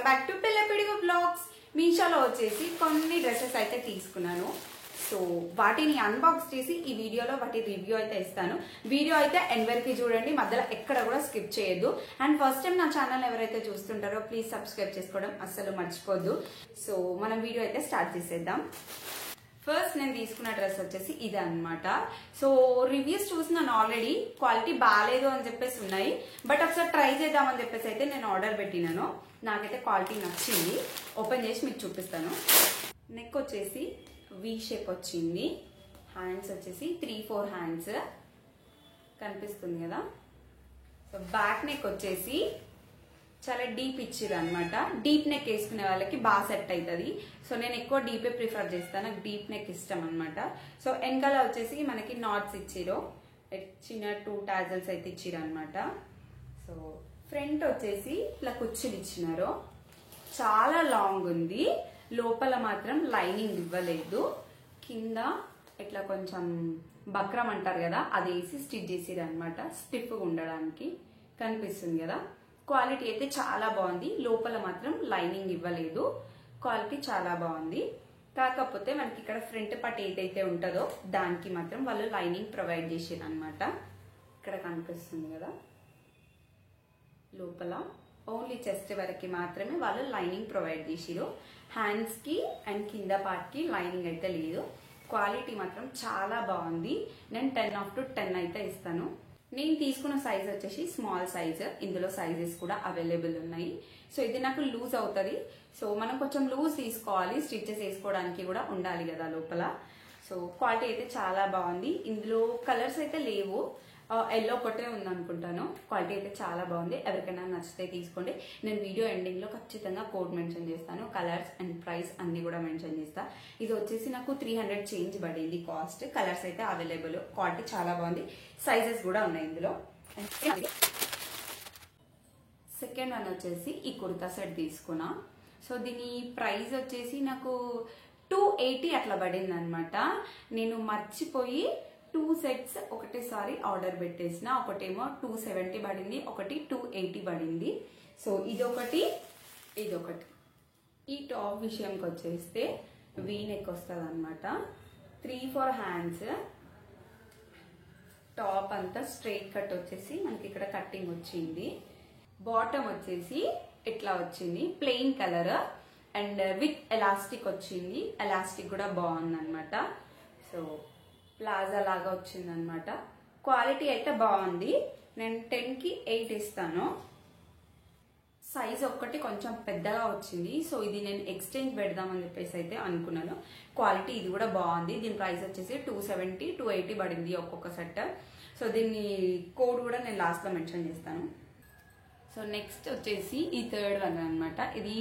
Welcome back to Pillapidugu vlogs. మీషోలో వచ్చేసి కొన్ని డ్రెస్సెస్ అయితే తీసుకున్నాను. సో వాటిని అన్బాక్స్ చేసి ఈ వీడియోలో వాటి రివ్యూ అయితే ఇస్తాను. వీడియో అయితే ఎండ్ వరకు చూడండి, మధ్యలో ఎక్కడ కూడా స్కిప్ చేయొద్దు. అండ్ ఫస్ట్ టైం నా ఛానల్ ఎవరైతే చూస్తుంటారో ప్లీజ్ సబ్స్క్రైబ్ చేసుకోవడం అస్సలు మర్చిపోద్దు. సో మనం వీడియో అయితే స్టార్ట్ చేసేద్దాం. ఫస్ట్ నేను తీసుకున్న డ్రెస్ వచ్చేసి ఇదే అనమాట. సో రివ్యూస్ చూసినాను ఆల్రెడీ, క్వాలిటీ బాగాలేదు అని చెప్పేసి ఉన్నాయి. బట్ ఒకసారి ట్రై చేద్దామని చెప్పేసి అయితే నేను ఆర్డర్ పెట్టినాను. నాకైతే క్వాలిటీ నచ్చింది. ఓపెన్ చేసి మీకు చూపిస్తాను. నెక్ వచ్చేసి వి షేప్ వచ్చింది. హ్యాండ్స్ వచ్చేసి 3-4 హ్యాండ్స్ కనిపిస్తుంది కదా. సో బ్యాక్ నెక్ వచ్చేసి చాలా డీప్ ఇచ్చిరు అనమాట. డీప్ నెక్ వేసుకునే వాళ్ళకి బాగా సెట్ అవుతుంది. సో నేను ఎక్కువ డీపే ప్రిఫర్ చేస్తాను, నాకు డీప్ నెక్ ఇష్టం అనమాట. సో వెనకాల వచ్చేసి మనకి నాట్స్ ఇచ్చిరు, చిన్న 2 టాజల్స్ అయితే ఇచ్చిరు అనమాట. సో ఫ్రంట్ వచ్చేసి ఇట్లా కుచ్చులు ఇచ్చినారు, చాలా లాంగ్ ఉంది. లోపల మాత్రం లైనింగ్ ఇవ్వలేదు. కింద ఇట్లా కొంచెం బక్రం అంటారు కదా, అది వేసి స్టిచ్ చేసిరు అనమాట, స్టిఫ్గా ఉండడానికి. కనిపిస్తుంది కదా. క్వాలిటీ అయితే చాలా బాగుంది. లోపల మాత్రం లైనింగ్ ఇవ్వలేదు. క్వాలిటీ చాలా బాగుంది. కాకపోతే మనకి ఇక్కడ ఫ్రంట్ పార్ట్ ఏదైతే ఉంటుందో దానికి మాత్రం వాళ్ళు లైనింగ్ ప్రొవైడ్ చేసారు అనమాట. ఇక్కడ కనిపిస్తుంది కదా. లోపల ఓన్లీ చెస్ట్ వరకు మాత్రమే వాళ్ళు లైనింగ్ ప్రొవైడ్ చేసిరు. హ్యాండ్స్ కి అండ్ కింద పార్ట్ కి లైనింగ్ అయితే లేదు. క్వాలిటీ మాత్రం చాలా బాగుంది. నేను 10/10 అయితే ఇస్తాను. నేను తీసుకున్న సైజ్ వచ్చేసి స్మాల్ సైజ్. ఇందులో సైజెస్ కూడా అవైలబుల్ ఉన్నాయి. సో ఇది నాకు లూజ్ అవుతుంది. సో మనం కొంచెం లూజ్ తీసుకోవాలి, స్టిచెస్ వేసుకోవడానికి కూడా ఉండాలి కదా లోపల. సో క్వాలిటీ అయితే చాలా బాగుంది. ఇందులో కలర్స్ అయితే లేవు, ఎల్లో ఒకటే ఉంది అనుకుంటాను. క్వాలిటీ అయితే చాలా బాగుంది. ఎవరికైనా నచ్చితే తీసుకోండి. నేను వీడియో ఎండింగ్ లో ఖచ్చితంగా కోడ్ మెన్షన్ చేస్తాను. కలర్స్ అండ్ ప్రైస్ అన్ని కూడా మెన్షన్ చేస్తా. ఇది వచ్చేసి నాకు 300 చేంజ్ పడింది కాస్ట్. కలర్స్ అయితే అవైలబుల్. క్వాలిటీ చాలా బాగుంది. సైజెస్ కూడా ఉన్నాయి ఇందులో. సెకండ్ వన్ వచ్చేసి ఈ కుర్తా సెట్ తీసుకున్నా. సో దీని ప్రైస్ వచ్చేసి నాకు 280 అట్లా పడింది అనమాట. నేను మర్చిపోయి 2 సెట్స్ ఒకటేసారి ఆర్డర్ పెట్టేసిన. ఒకటేమో 270 పడింది, ఒకటి 280 పడింది. సో ఇదొకటి ఇదొకటి. ఈ టాప్ విషయంకి వచ్చేస్తే వీ నెక్ వస్తుంది అనమాట. 3-4 హ్యాండ్స్. టాప్ అంతా స్ట్రైట్ కట్ వచ్చేసి మనకి ఇక్కడ కట్టింగ్ వచ్చింది. బాటమ్ వచ్చేసి ఇట్లా వచ్చింది, plain colour and with elastic వచ్చింది. ఎలాస్టిక్ కూడా బాగుంది అనమాట. సో ప్లాజా లాగా వచ్చింది అనమాట. క్వాలిటీ అయితే బాగుంది. నేను 10కి 8 ఇస్తాను. సైజ్ ఒక్కటి కొంచెం పెద్దగా వచ్చింది. సో ఇది నేను ఎక్స్చేంజ్ పెడదామని చెప్పేసి అయితే అనుకున్నాను. క్వాలిటీ ఇది కూడా బాగుంది. దీని ప్రైస్ వచ్చేసి 270, 280 పడింది ఒక్కొక్క సెట్. సో దీన్ని కోడ్ కూడా నేను లాస్ట్ లో మెన్షన్ చేస్తాను. సో నెక్స్ట్ వచ్చేసి ఈ థర్డ్ వన్ అనమాట. ఇది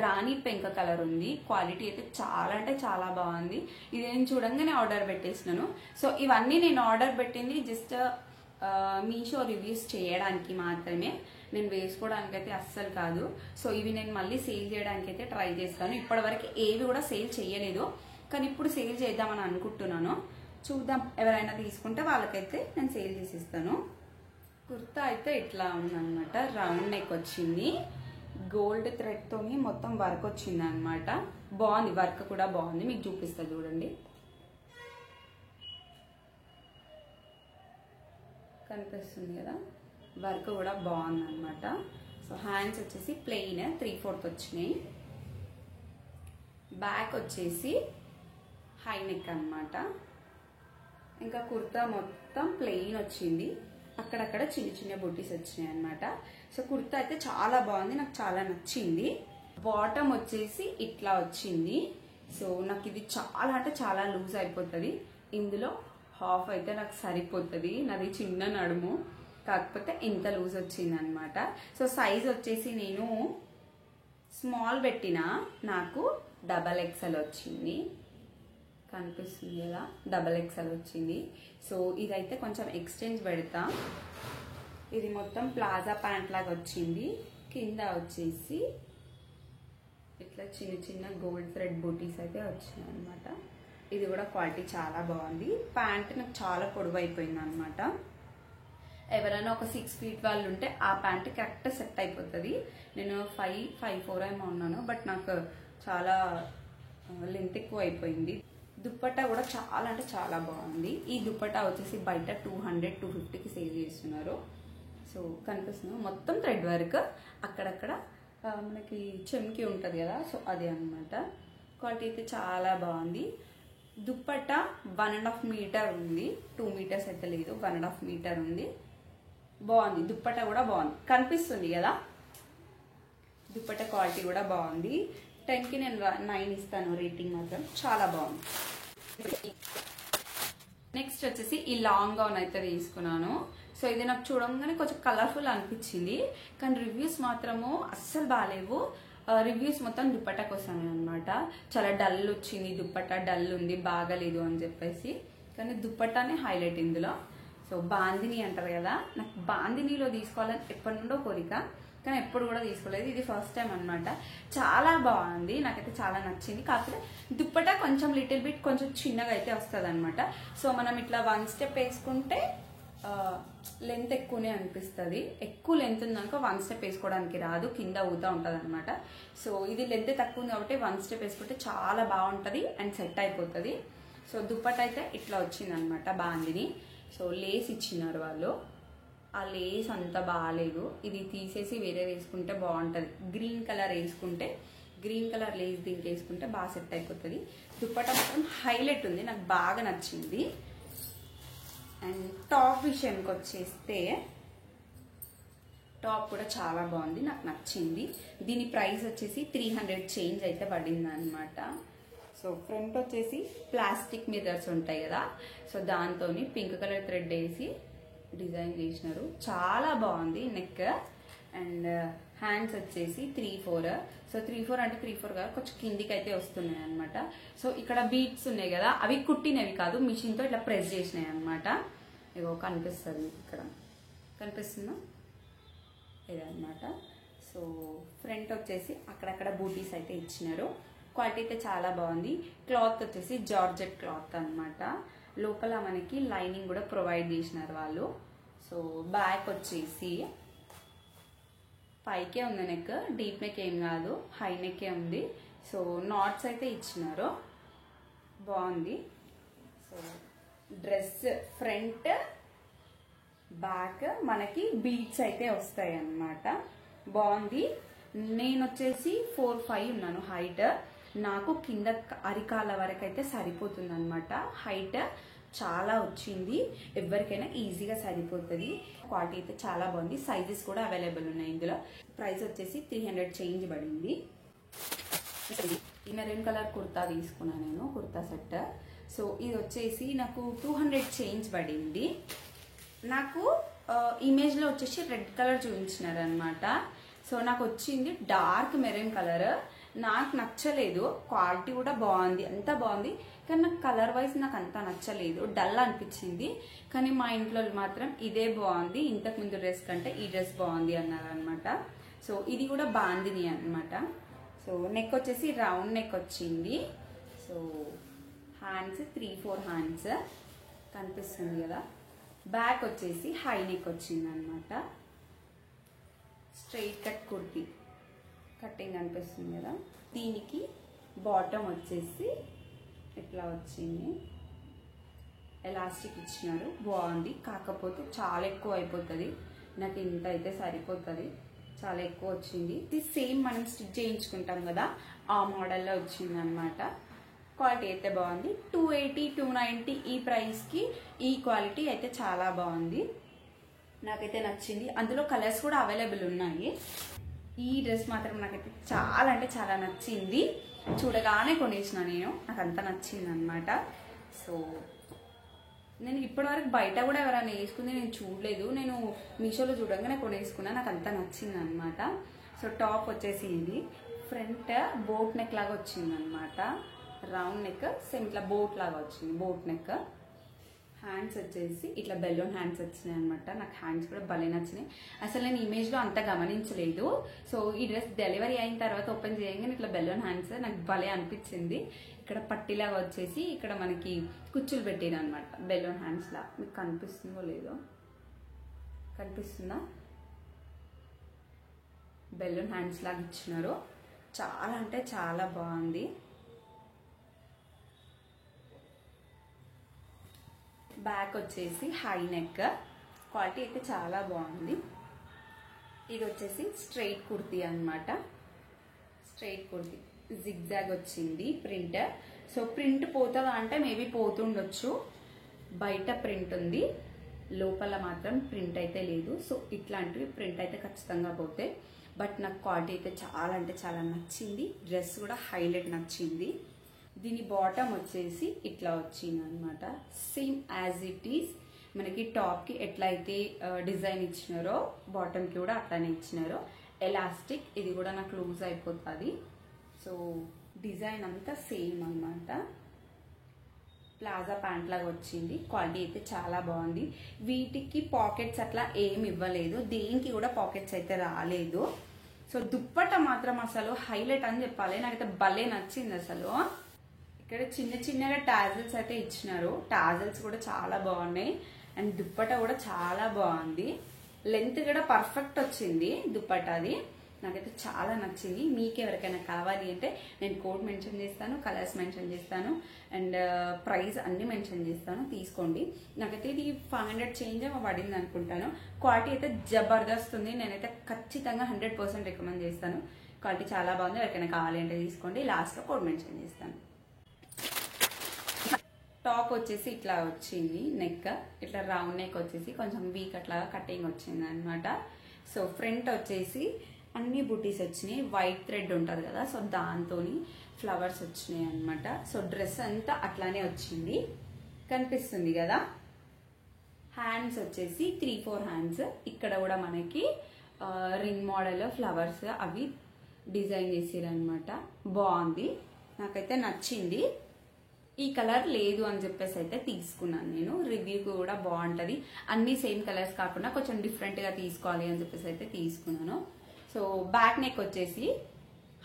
రాణి పెంక కలర్ ఉంది. క్వాలిటీ అయితే చాలా అంటే చాలా బాగుంది. ఇది నేను చూడంగానే ఆర్డర్ పెట్టేసినాను. సో ఇవన్నీ నేను ఆర్డర్ పెట్టింది జస్ట్ మీషో రివ్యూస్ చేయడానికి మాత్రమే, నేను వేసుకోవడానికి అయితే అస్సలు కాదు. సో ఇవి నేను మళ్ళీ సేల్ చేయడానికి అయితే ట్రై చేస్తాను. ఇప్పటివరకు ఏవి కూడా సేల్ చేయలేదు, కానీ ఇప్పుడు సేల్ చేద్దామని అనుకుంటున్నాను. చూద్దాం, ఎవరైనా తీసుకుంటే వాళ్ళకైతే నేను సేల్ చేసిస్తాను. కుర్తా అయితే ఇట్లా ఉందన్నమాట. రౌండ్ నెక్ వచ్చింది, గోల్డ్ థ్రెడ్ తోని మొత్తం వర్క్ వచ్చింది అనమాట. బాగుంది, వర్క్ కూడా బాగుంది. మీకు చూపిస్తా చూడండి. కనిపిస్తుంది కదా, వర్క్ కూడా బాగుంది అనమాట. సో హ్యాండ్స్ వచ్చేసి ప్లెయిన్ 3/4 వచ్చినాయి. బ్యాక్ వచ్చేసి హై నెక్ అనమాట. ఇంకా కుర్తా మొత్తం ప్లెయిన్ వచ్చింది, అక్కడక్కడ చిన్న చిన్న బొట్టీస్ వచ్చినాయి అనమాట. సో కుర్తా అయితే చాలా బాగుంది, నాకు చాలా నచ్చింది. బాటమ్ వచ్చేసి ఇట్లా వచ్చింది. సో నాకు ఇది చాలా అంటే చాలా లూజ్ అయిపోతుంది. ఇందులో హాఫ్ అయితే నాకు సరిపోతుంది, నాది చిన్న నడుము, కాకపోతే ఇంత లూజ్ వచ్చింది అనమాట. సో సైజ్ వచ్చేసి నేను స్మాల్ పెట్టినా, నాకు XXL వచ్చింది. కనిపిస్తుంది కదా, XXL వచ్చింది. సో ఇదైతే కొంచెం ఎక్స్చేంజ్ పెడతా. ఇది మొత్తం ప్లాజా ప్యాంట్ లాగా వచ్చింది. కింద వచ్చేసి ఇట్లా చిన్న చిన్న గోల్డ్ థ్రెడ్ బూటీస్ అయితే వచ్చినాయి అనమాట. ఇది కూడా క్వాలిటీ చాలా బాగుంది. ప్యాంట్ నాకు చాలా పొడవు అయిపోయింది అనమాట. ఎవరైనా ఒక 6 feet వాళ్ళు ఉంటే ఆ ప్యాంట్ కరెక్ట్ సెట్ అయిపోతుంది. నేను 5'4" ఏమో ఉన్నాను, బట్ నాకు చాలా లెంత్ ఎక్కువ అయిపోయింది. దుప్పట్టా కూడా చాలా అంటే చాలా బాగుంది. ఈ దుప్పట్టా వచ్చేసి బయట 200-250కి సేల్ చేస్తున్నారు. సో కనిపిస్తుంది మొత్తం థ్రెడ్ వర్క్, అక్కడక్కడ మనకి చెమ్కి ఉంటుంది కదా, సో అదే అనమాట. క్వాలిటీ అయితే చాలా బాగుంది. దుప్పట్టా 1.5 మీటర్ ఉంది, 2 meters అయితే లేదు, 1.5 మీటర్ ఉంది. బాగుంది, దుప్పట్టా కూడా బాగుంది, కనిపిస్తుంది కదా. దుప్పట్టా క్వాలిటీ కూడా బాగుంది. 10కి నేను 9 ఇస్తాను రేటింగ్, మాత్రం చాలా బాగుంది. నెక్స్ట్ వచ్చేసి ఈ లాంగ్ గౌన్ అయితే తీసుకున్నాను. సో ఇది నాకు చూడంగానే కొంచెం కలర్ఫుల్ అనిపించింది, కానీ రివ్యూస్ మాత్రము అస్సలు బాగాలేవు. రివ్యూస్ మొత్తం దుప్పట్టా కోసమే అనమాట. చాలా డల్ వచ్చింది, దుప్పట్టా డల్ ఉంది, బాగాలేదు అని చెప్పేసి. కానీ దుప్పట్టానే హైలైట్ ఇందులో. సో బాందిని అంటారు కదా, నాకు బాందినిలో తీసుకోవాలని ఎప్పటి నుండో కోరిక, కానీ ఎప్పుడు కూడా తీసుకోలేదు. ఇది ఫస్ట్ టైం అనమాట. చాలా బాగుంది, నాకైతే చాలా నచ్చింది. కాకపోతే దుప్పట్టా కొంచెం లిటిల్ బిట్ కొంచెం చిన్నగా అయితే వస్తుంది అనమాట. సో మనం ఇట్లా 1 step వేసుకుంటే లెంత్ ఎక్కువనే అనిపిస్తుంది. ఎక్కువ లెంత్ ఉందనుకో 1 step వేసుకోవడానికి రాదు, కింద ఊతా ఉంటుంది అనమాట. సో ఇది లెంత్ తక్కువ ఉంది కాబట్టి 1 step వేసుకుంటే చాలా బాగుంటుంది అండ్ సెట్ అయిపోతుంది. సో దుప్పట్టా అయితే ఇట్లా వచ్చింది అనమాట బాందిని. సో లేస్ ఇచ్చినారు వాళ్ళు, ఆ లేస్ అంత బాగాలేదు. ఇది తీసేసి వేరే వేసుకుంటే బాగుంటుంది. గ్రీన్ కలర్ వేసుకుంటే, గ్రీన్ కలర్ లేస్ దీనికి వేసుకుంటే బాగా సెట్ అయిపోతుంది. దుప్పట్టా మాత్రం హైలైట్ ఉంది, నాకు బాగా నచ్చింది. అండ్ టాప్ విషయానికి వచ్చేస్తే టాప్ కూడా చాలా బాగుంది, నాకు నచ్చింది. దీని ప్రైస్ వచ్చేసి 300 చేంజ్ అయితే పడింది అనమాట. సో ఫ్రంట్ వచ్చేసి ప్లాస్టిక్ మిర్రర్స్ ఉంటాయి కదా, సో దాంతో పింక్ కలర్ థ్రెడ్ వేసి డిజైన్ చేసినారు, చాలా బాగుంది. నెక్ అండ్ హ్యాండ్స్ వచ్చేసి 3-4. సో 3-4 అంటే 3-4 కాదు, కొంచెం కిందికి అయితే వస్తున్నాయి అనమాట. సో ఇక్కడ బీట్స్ ఉన్నాయి కదా, అవి కుట్టినవి కాదు, మిషన్ తో ఇట్లా ప్రెస్ చేసినాయి అనమాట. ఇగో కనిపిస్తుంది, ఇక్కడ కనిపిస్తుందా ఇదన్నమాట. సో ఫ్రంట్ వచ్చేసి అక్కడక్కడ బూటీస్ అయితే ఇచ్చినారు. క్వాలిటీ అయితే చాలా బాగుంది. క్లాత్ వచ్చేసి జార్జెట్ క్లాత్ అనమాట. లోపల మనకి లైనింగ్ కూడా ప్రొవైడ్ చేసినారు వాళ్ళు. సో బ్యాక్ వచ్చేసి పైకే ఉంది నెక్, డీప్ నెక్ ఏం కాదు, హై నెక్కే ఉంది. సో నాట్స్ అయితే ఇచ్చినారు, బాగుంది. సో డ్రెస్ ఫ్రంట్ బ్యాక్ మనకి బీట్స్ అయితే వస్తాయి అన్నమాట, బాగుంది. నేను వచ్చేసి 4'5" ఉన్నాను హైట్, నాకు కింద అరికాల వరకు అయితే సరిపోతుంది అనమాట. హైట్ చాలా వచ్చింది, ఎవరికైనా ఈజీగా సరిపోతుంది. క్వాలిటీ అయితే చాలా బాగుంది, సైజెస్ కూడా అవైలబుల్ ఉన్నాయి ఇందులో. ప్రైస్ వచ్చేసి 300 చేంజ్ పడింది. ఈ మెరూన్ కలర్ కుర్తా తీసుకున్నాను నేను, కుర్తా సెట్. సో ఇది వచ్చేసి నాకు 200 చేంజ్ పడింది. నాకు ఇమేజ్ లో వచ్చేసి రెడ్ కలర్ చూపించినారు అనమాట. సో నాకు వచ్చింది డార్క్ మెరూన్ కలర్, నాకు నచ్చలేదు. క్వాలిటీ కూడా బాగుంది, అంత బాగుంది, కానీ నాకు కలర్ వైజ్ నాకు అంత నచ్చలేదు, డల్ అనిపించింది. కానీ మా ఇంట్లో మాత్రం ఇదే బాగుంది, ఇంతకు ముందు డ్రెస్ కంటే ఈ డ్రెస్ బాగుంది అన్నారు అనమాట. సో ఇది కూడా బాందిని అనమాట. సో నెక్ వచ్చేసి రౌండ్ నెక్ వచ్చింది. సో హ్యాండ్స్ 3-4 హ్యాండ్స్ కనిపిస్తుంది కదా. బ్యాక్ వచ్చేసి హై నెక్ వచ్చింది అనమాట. స్ట్రైట్ కట్ కుర్తీ కటింగ్ అనిపిస్తుంది కదా. దీనికి బాటమ్ వచ్చేసి ఇట్లా వచ్చింది, ఎలాస్టిక్ ఇచ్చినారు, బాగుంది. కాకపోతే చాలా ఎక్కువ అయిపోతుంది, నాకు ఇంత అయితే సరిపోతుంది, చాలా ఎక్కువ వచ్చింది. ఇది సేమ్ మనం స్టిచ్ చేయించుకుంటాం కదా, ఆ మోడల్లో వచ్చింది అనమాట. క్వాలిటీ అయితే బాగుంది. 280-290 ఈ ప్రైస్కి ఈ క్వాలిటీ అయితే చాలా బాగుంది, నాకైతే నచ్చింది. అందులో కలర్స్ కూడా అవైలబుల్ ఉన్నాయి. ఈ డ్రెస్ మాత్రం నాకైతే చాలా అంటే చాలా నచ్చింది, చూడగానే కొనేసిన నేను, నాకు అంత నచ్చింది అనమాట. సో నేను ఇప్పటివరకు బయట కూడా ఎవరైనా వేసుకుంది నేను చూడలేదు, నేను మీషోలో చూడంగానే కొనేసుకున్నా, నాకు అంత నచ్చింది అనమాట. సో టాప్ వచ్చేసి ఇది ఫ్రంట్ బోట్ నెక్ లాగా వచ్చింది అనమాట, రౌండ్ నెక్, సేమ్ ఇట్లా బోట్ లాగా వచ్చింది, బోట్ నెక్. హ్యాండ్స్ వచ్చేసి ఇట్లా బెలూన్ హ్యాండ్స్ వచ్చినాయి అనమాట. నాకు హ్యాండ్స్ కూడా భలే నచ్చినాయి, అసలు నేను ఇమేజ్ లో అంత గమనించలేదు. సో ఈ డ్రెస్ డెలివరీ అయిన తర్వాత ఓపెన్ చేయగానే ఇట్లా బెలూన్ హ్యాండ్స్ నాకు భలే అనిపించింది. ఇక్కడ పట్టిలాగా వచ్చేసి ఇక్కడ మనకి కుచ్చులు పెట్టిన అనమాట, బెలూన్ హ్యాండ్స్ లా. మీకు కనిపిస్తుందో లేదో, కనిపిస్తుందా, బెలూన్ హ్యాండ్స్ లాగా ఇచ్చినారు. చాలా అంటే చాలా బాగుంది. బ్యాక్ వచ్చేసి హై నెక్, క్వాలిటీ అయితే చాలా బాగుంది. ఇది వచ్చేసి స్ట్రైట్ కుర్తీ అన్నమాట. స్ట్రైట్ కుర్తీ జిగ్జాగ్ వచ్చింది ప్రింట్. సో ప్రింట్ పోతుందా అంటే మేబీ పోతుండొచ్చు. బయట ప్రింట్ ఉంది, లోపల మాత్రం ప్రింట్ అయితే లేదు. సో ఇట్లాంటివి ప్రింట్ అయితే ఖచ్చితంగా పోతాయి. బట్ నాకు క్వాలిటీ అయితే చాలా అంటే చాలా నచ్చింది. డ్రెస్ కూడా హైలైట్ నచ్చింది. దీని బాటమ్ వచ్చేసి ఇట్లా వచ్చింది అనమాట. సేమ్ యాజ్ ఇట్ ఈస్ మనకి టాప్కి ఎట్లయితే డిజైన్ ఇచ్చినారో బాటమ్కి కూడా అట్లానే ఇచ్చినారో. ఎలాస్టిక్, ఇది కూడా నాకు లూజ్ అయిపోతుంది. సో డిజైన్ అంతా సేమ్ అనమాట. ప్లాజా ప్యాంట్ లాగా వచ్చింది. క్వాలిటీ అయితే చాలా బాగుంది. వీటికి పాకెట్స్ అట్లా ఏమి ఇవ్వలేదు, దేనికి కూడా పాకెట్స్ అయితే రాలేదు. సో దుప్పట మాత్రం అసలు హైలైట్ అని చెప్పాలి. నాకైతే భలే నచ్చింది అసలు. ఇక్కడ చిన్న చిన్నగా టాజల్స్ అయితే ఇచ్చినారు. టాజల్స్ కూడా చాలా బాగున్నాయి. అండ్ దుప్పట కూడా చాలా బాగుంది. లెంత్ కూడా పర్ఫెక్ట్ వచ్చింది దుప్పటది. నాకైతే చాలా నచ్చింది. మీకు ఎవరికైనా కావాలి అంటే నేను కోడ్ మెన్షన్ చేస్తాను, కలర్స్ మెన్షన్ చేస్తాను, అండ్ ప్రైస్ అన్ని మెన్షన్ చేస్తాను, తీసుకోండి. నాకైతే ఇది 500 చేంజ్ పడింది అనుకుంటాను. క్వాలిటీ అయితే జబర్దస్త్ ఉంది. నేనైతే ఖచ్చితంగా 100% రికమెండ్ చేస్తాను. క్వాలిటీ చాలా బాగుంది. ఎవరికైనా కావాలి అంటే తీసుకోండి. లాస్ట్లో కోడ్ మెన్షన్ చేస్తాను. టాప్ వచ్చేసి ఇట్లా వచ్చింది. నెక్ ఇట్లా రౌండ్ నెక్ వచ్చేసి కొంచెం వీక్ అట్లా కటింగ్ వచ్చింది అనమాట. సో ఫ్రంట్ వచ్చేసి అన్ని బుటీస్ వచ్చినాయి. వైట్ థ్రెడ్ ఉంటుంది కదా, సో దాంతో ఫ్లవర్స్ వచ్చినాయి అనమాట. సో డ్రెస్ అంతా అట్లానే వచ్చింది, కనిపిస్తుంది కదా. హ్యాండ్స్ వచ్చేసి 3-4 హ్యాండ్స్. ఇక్కడ కూడా మనకి రింగ్ మోడల్ ఫ్లవర్స్ అవి డిజైన్ చేసిరనమాట. బాగుంది, నాకైతే నచ్చింది. ఈ కలర్ లేదు అని చెప్పేసి అయితే తీసుకున్నాను నేను. రివ్యూకి కూడా బాగుంటుంది. అన్ని సేమ్ కలర్స్ కాకుండా కొంచెం డిఫరెంట్గా తీసుకోవాలి అని చెప్పేసి అయితే తీసుకున్నాను. సో బ్యాక్ నెక్ వచ్చేసి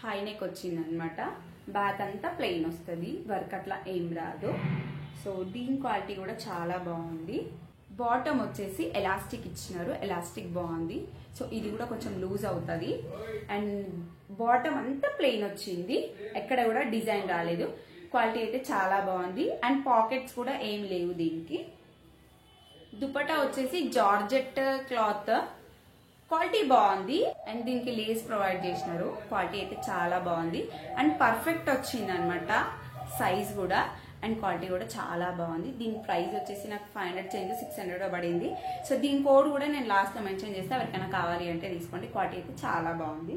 హై నెక్ వచ్చింది అనమాట. బ్యాక్ అంతా ప్లెయిన్ వస్తుంది, వర్క్ అట్లా ఏం రాదు. సో దీని క్వాలిటీ కూడా చాలా బాగుంది. బాటమ్ వచ్చేసి ఎలాస్టిక్ ఇచ్చినారు. ఎలాస్టిక్ బాగుంది. సో ఇది కూడా కొంచెం లూజ్ అవుతుంది. అండ్ బాటమ్ అంతా ప్లెయిన్ వచ్చింది, ఎక్కడ కూడా డిజైన్ రాలేదు. క్వాలిటీ అయితే చాలా బాగుంది. అండ్ పాకెట్స్ కూడా ఏం లేవు దీనికి. దుపట్టా వచ్చేసి జార్జెట్ క్లాత్, క్వాలిటీ బాగుంది. అండ్ దీనికి లేస్ ప్రొవైడ్ చేసినారు. క్వాలిటీ అయితే చాలా బాగుంది. అండ్ పర్ఫెక్ట్ వచ్చింది అనమాట సైజ్ కూడా. అండ్ క్వాలిటీ కూడా చాలా బాగుంది. దీని ప్రైస్ వచ్చేసి నాకు 500 చేంజ్ 600 పడింది. సో దీని కోడ్ కూడా నేను లాస్ట్లో మెన్షన్ చేస్తే ఎవరికైనా కావాలి అంటే తీసుకోండి. క్వాలిటీ అయితే చాలా బాగుంది.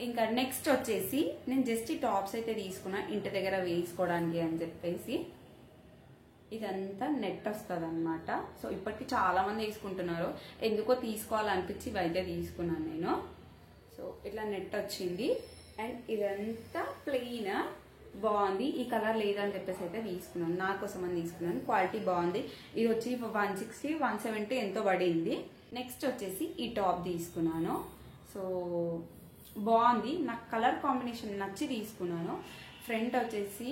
ఇంకా నెక్స్ట్ వచ్చేసి నేను జస్ట్ ఈ టాప్స్ అయితే తీసుకున్నా ఇంటి దగ్గర వేసుకోవడానికి అని చెప్పేసి. ఇదంతా నెట్ వస్తుంది అనమాట. సో ఇప్పటికి చాలా మంది తీసుకుంటున్నారు, ఎందుకో తీసుకోవాలనిపించి ఇవైతే తీసుకున్నాను నేను. సో ఇట్లా నెట్ వచ్చింది. అండ్ ఇదంతా ప్లెయిన్ బాగుంది. ఈ కలర్ లేదని చెప్పేసి అయితే తీసుకున్నాను, నా కోసం అని తీసుకున్నాను. క్వాలిటీ బాగుంది. ఇది వచ్చి 160 170 ఎంతో పడింది. నెక్స్ట్ వచ్చేసి ఈ టాప్ తీసుకున్నాను. సో బాగుంది, నాకు కలర్ కాంబినేషన్ నచ్చి తీసుకున్నాను. ఫ్రంట్ వచ్చేసి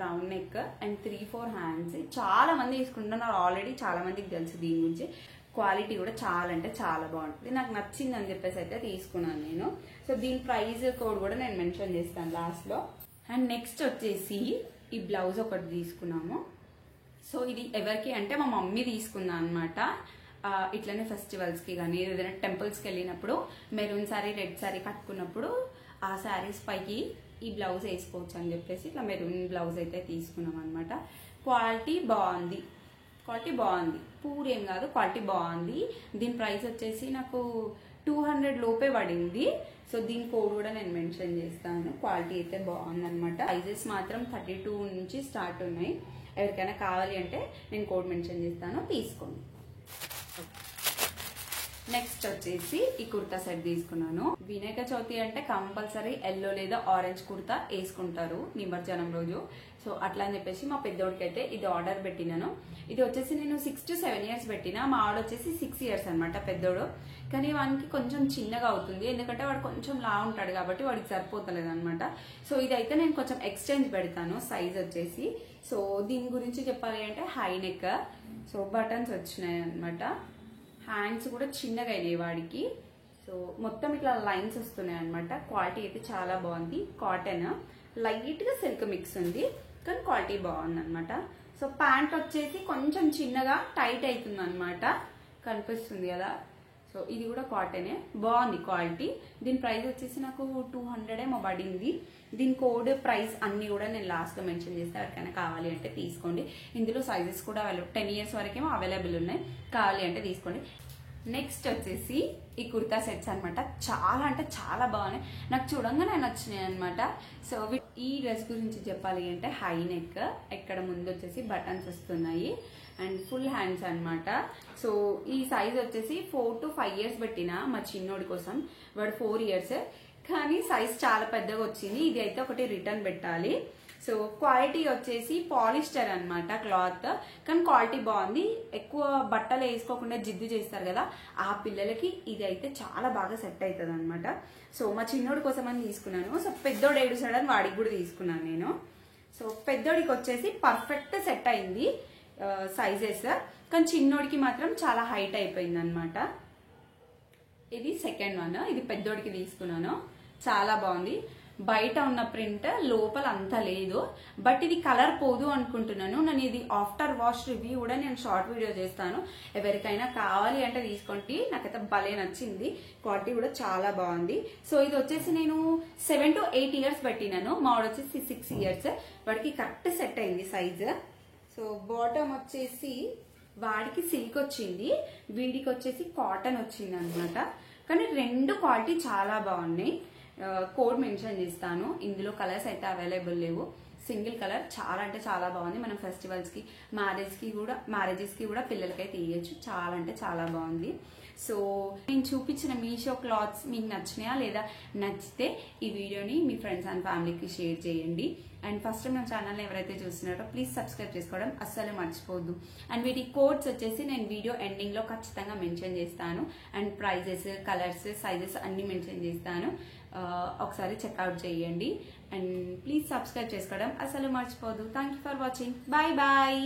రౌండ్ నెక్ అండ్ 3-4 హ్యాండ్స్. చాలా మంది తీసుకుంటున్నారు ఆల్రెడీ, చాలా మందికి తెలుసు దీని గురించి. క్వాలిటీ కూడా చాలా అంటే చాలా బాగుంటుంది. నాకు నచ్చింది అని చెప్పేసి అయితే తీసుకున్నాను నేను. సో దీని ప్రైస్ కోడ్ కూడా నేను మెన్షన్ చేస్తాను లాస్ట్లో. అండ్ నెక్స్ట్ వచ్చేసి ఈ బ్లౌజ్ ఒకటి తీసుకున్నాము. సో ఇది ఎవరికి అంటే మా మమ్మీ తీసుకుందా అనమాట. ఇట్లనే ఫెస్టివల్స్కి కానీ ఏదైనా టెంపుల్స్కి వెళ్ళినప్పుడు మెరూన్ శారీ రెడ్ శారీ కట్టుకున్నప్పుడు ఆ శారీస్ పైకి ఈ బ్లౌజ్ వేసుకోవచ్చు అని చెప్పేసి ఇట్లా మెరూన్ బ్లౌజ్ అయితే తీసుకున్నాం అనమాట. క్వాలిటీ బాగుంది, క్వాలిటీ బాగుంది, పూరేం కాదు, క్వాలిటీ బాగుంది. దీని ప్రైస్ వచ్చేసి నాకు 200 లోపే పడింది. సో దీని కోడ్ కూడా నేను మెన్షన్ చేస్తాను. క్వాలిటీ అయితే బాగుంది అనమాట. ప్రైజెస్ మాత్రం 32 నుంచి స్టార్ట్ ఉన్నాయి. ఎవరికైనా కావాలి అంటే నేను కోడ్ మెన్షన్ చేస్తాను, తీసుకోండి. నెక్స్ట్ వచ్చేసి ఈ కుర్తా సెట్ తీసుకున్నాను. వినాయక చవితి అంటే కంపల్సరీ ఎల్లో లేదా ఆరెంజ్ కుర్తా వేసుకుంటారు నిమజ్జనం రోజు. సో అట్లా అని చెప్పేసి మా పెద్దోడికి అయితే ఇది ఆర్డర్ పెట్టినాను. ఇది వచ్చేసి నేను 6 to 7 years పెట్టినా. మా ఆవిడ వచ్చేసి 6 years అనమాట పెద్దోడు. కానీ వానికి కొంచెం చిన్నగా అవుతుంది, ఎందుకంటే వాడు కొంచెం లా ఉంటాడు కాబట్టి వాడికి సరిపోతలేదు అనమాట. సో ఇదైతే నేను కొంచెం ఎక్స్చేంజ్ పెడతాను సైజ్ వచ్చేసి. సో దీని గురించి చెప్పాలి అంటే హై నెక్, సో బటన్స్ వచ్చినాయి అనమాట. హ్యాండ్స్ కూడా చిన్నగా అయినాయి వాడికి. సో మొత్తం ఇట్లా లైన్స్ వస్తున్నాయి అనమాట. క్వాలిటీ అయితే చాలా బాగుంది. కాటన్ లైట్ గా సిల్క్ మిక్స్ ఉంది, కానీ క్వాలిటీ బాగుంది అనమాట. సో ప్యాంట్ వచ్చేసి కొంచెం చిన్నగా టైట్ అవుతుంది అనమాట, కనిపిస్తుంది కదా. సో ఇది కూడా కాటనే, బాగుంది క్వాలిటీ. దీని ప్రైస్ వచ్చేసి నాకు 200 ఏమో పడింది. దీని కోడ్ ప్రైస్ అన్ని కూడా నేను లాస్ట్ లో మెన్షన్ చేస్తే ఎవరికైనా కావాలి అంటే తీసుకోండి. ఇందులో సైజెస్ కూడా 10 years వరకేమో అవైలబుల్ ఉన్నాయి, కావాలి అంటే తీసుకోండి. నెక్స్ట్ వచ్చేసి ఈ కుర్తా సెట్స్ అనమాట. చాలా అంటే చాలా బాగున్నాయి, నాకు చూడంగానే నచ్చినాయి అనమాట. సో ఈ డ్రెస్ గురించి చెప్పాలి అంటే హై నెక్, ఇక్కడ ముందు వచ్చేసి బటన్స్ వస్తున్నాయి అండ్ ఫుల్ హ్యాండ్స్ అనమాట. సో ఈ సైజ్ వచ్చేసి 4 to 5 years పెట్టిన మా చిన్నోడి కోసం, వాడు 4 years, కానీ సైజ్ చాలా పెద్దగా వచ్చింది. ఇది అయితే ఒకటి రిటర్న్ పెట్టాలి. సో క్వాలిటీ వచ్చేసి పాలిస్టర్ అనమాట క్లాత్, కానీ క్వాలిటీ బాగుంది. ఎక్కువ బట్టలు వేసుకోకుండా జిద్దు చేస్తారు కదా, ఆ పిల్లలకి ఇది అయితే చాలా బాగా సెట్ అవుతుంది అనమాట. సో మా చిన్నోడి కోసం అని తీసుకున్నాను. సో పెద్దోడు ఏడుసాడని వాడికి కూడా తీసుకున్నాను నేను. సో పెద్దోడికి వచ్చేసి పర్ఫెక్ట్ సెట్ అయింది సైజెస్, కానీ చిన్నోడికి మాత్రం చాలా హైట్ అయిపోయింది అనమాట. ఇది సెకండ్ వన్, ఇది పెద్దోడికి తీసుకున్నాను, చాలా బాగుంది. బయట ఉన్న ప్రింట్ లోపల అంత లేదు, బట్ ఇది కలర్ పోదు అనుకుంటున్నాను. నేను ఇది ఆఫ్టర్ వాష్ రివ్యూ కూడా నేను షార్ట్ వీడియో చేస్తాను, ఎవరికైనా కావాలి అంటే తీసుకోండి. నాకైతే భలే నచ్చింది, క్వాలిటీ కూడా చాలా బాగుంది. సో ఇది వచ్చేసి నేను 7 to 8 years పెట్టినాను, మావాడు వచ్చేసి 6 years, వాడికి కరెక్ట్ సెట్ అయింది సైజ్. సో బాటమ్ వచ్చేసి వాడికి సిల్క్ వచ్చింది, వీడికి వచ్చేసి కాటన్ వచ్చింది అనమాట. కానీ రెండు క్వాలిటీ చాలా బాగున్నాయి. కోడ్ మెన్షన్ చేస్తాను, ఇందులో కలర్స్ అయితే అవైలబుల్ లేవు. సింగిల్ కలర్ చాలా అంటే చాలా బాగుంది. మనం ఫెస్టివల్స్ కి మ్యారేజెస్ కి కూడా పిల్లలకైతే ఇవ్వచ్చు, చాలా అంటే చాలా బాగుంది. సో నేను చూపించిన మీషో క్లాత్స్ మీకు నచ్చినాయా లేదా? నచ్చితే ఈ వీడియోని మీ ఫ్రెండ్స్ అండ్ ఫ్యామిలీకి షేర్ చేయండి. అండ్ ఫస్ట్ టైం నా ఛానల్ని ఎవరైతే చూస్తున్నారో ప్లీజ్ సబ్స్క్రైబ్ చేసుకోవడం అస్సలు మర్చిపోద్దు. అండ్ వీటి కోడ్స్ వచ్చేసి నేను వీడియో ఎండింగ్ లో ఖచ్చితంగా మెన్షన్ చేస్తాను. అండ్ ప్రైజెస్, కలర్స్, సైజెస్ అన్ని మెన్షన్ చేస్తాను, ఒకసారి చెక్అవుట్ చేయండి. అండ్ ప్లీజ్ సబ్స్క్రైబ్ చేసుకోవడం అసలు మర్చిపోద్దు. Thank you for watching. Bye bye.